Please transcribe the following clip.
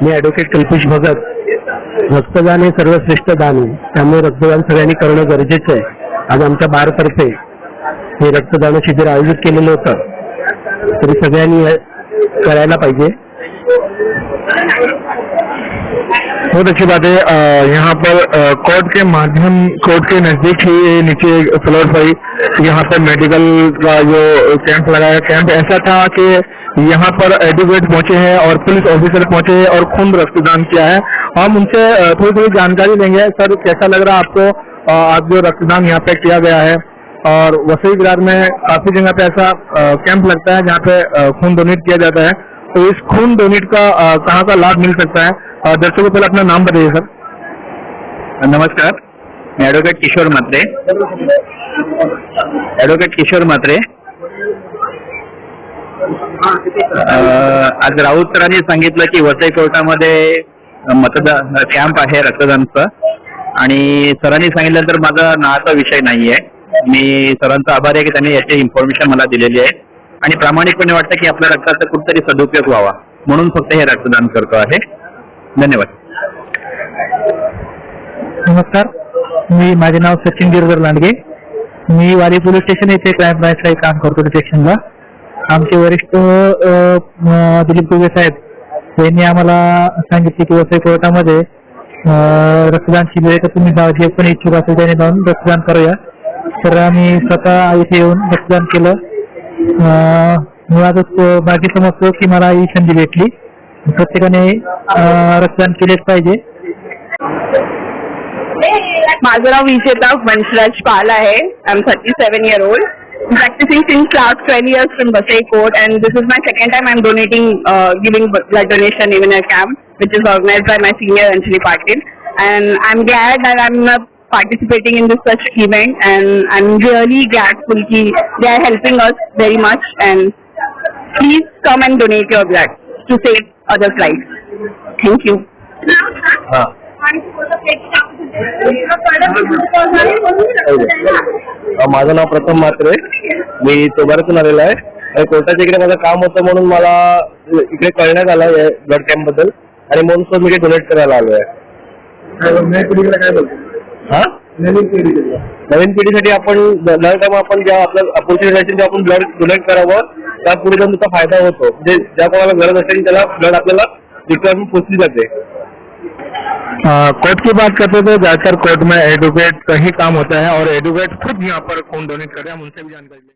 मी advocate Kalpesh Bhagat. रक्तदान हे सर्वश्रेष्ठ दान आहे, त्यामुळे रक्तदान सगळ्यांनी करणं गरजेचं आहे. आज आमच्या बारतर्फे हे रक्तदान शिबिर आयोजित केलेलं होतं, तरी सगळ्यांनी करायला पाहिजे. बहुत अच्छी बात है. यहाँ पर कोर्ट के नजदीक ही नीचे फ्लोर पर ही यहाँ पर मेडिकल का जो कैंप लगाया, कैंप ऐसा था कि यहाँ पर एडवोकेट पहुंचे हैं और पुलिस ऑफिसर पहुंचे हैं और खून रक्तदान किया है. हम उनसे थोड़ी जानकारी लेंगे. सर, कैसा लग रहा है आपको आज जो रक्तदान यहाँ पे किया गया है? और वसई विरार में काफी जगह पे ऐसा कैंप लगता है जहाँ पे खून डोनेट किया जाता है, तो इस खून डोनेट का कहाँ का लाभ मिल सकता है? दर्शकों को पहले अपना नाम बताइए सर. नमस्कार, मी ॲडव्होकेट किशोर म्हात्रे. आज राऊत सरांनी सांगितलं की वसई कोर्टामध्ये मतदान कॅम्प आहे रक्तदानचं, आणि सरांनी सांगितल्यानंतर माझा नावाचा विषय नाहीये. मी सरांचा आभारी आहे की त्यांनी याची इन्फॉर्मेशन मला दिलेली आहे, आणि प्रामाणिकपणे वाटतं की आपल्या रक्ताचा कुठेतरी सदुपयोग व्हावा म्हणून फक्त हे रक्तदान करतो आहे. धन्यवाद. नमस्कार, माझे नाव सचिन गिरधर लांडगे. मी वाली पोलीस स्टेशन येथे क्राईम ब्रांचला काम करतो डिटेक्शनला. आमचे वरिष्ठ दिलीप कुबे साहेब यांनी आम्हाला सांगितले की वसई कोर्टामध्ये रक्तदान शिबिर आहे, तर तुम्ही जे पण इच्छुक असेल त्याने जाऊन रक्तदान करूया. तर आम्ही स्वतः इथे येऊन रक्तदान केलं. मुळातच बाकी समजतो की मला ही संधी भेटली. प्रत्येकाने रक्तदान केलेच पाहिजे. माझं नाव विजेता वंशराज पाल आहे. I am 37 year old. I'm practicing since last 12 years from Vasai Court, and this is my second time I'm donating, giving blood donation even a camp, which is organized by my senior Anjali Patil. And I'm glad that I'm participating in this such event, and I'm really grateful that they are helping us very much. And please come and donate your blood to save others' lives. Thank you. माझं नाव प्रथम म्हात्रे. मी तोबारातून आलेलो आहे, आणि कोर्टाच्या इकडे माझं काम होतं म्हणून मला इकडे कळण्यात आलं या ब्लड कॅम्प बद्दल, आणि म्हणून मी डोनेट करायला आलो आहे. नवीन पिढीसाठी आपण आपण जेव्हा आपलं अपॉर्च्युनिटी तेव्हा आपण ब्लड डोनेट करावं, त्यापुढे जाऊन त्याचा फायदा होतो. म्हणजे ज्या कोणाला गरज असेल त्याला ब्लड आपल्याला रिक्वायरमेंट पोचली जाते. कोर्ट की बात करते तो ज्यादातर कोर्ट में एडवोकेट का ही काम होता है, और एडवोकेट खुद यहाँ पर खून डोनेट कर रहे हैं. हम उनसे भी जानकारी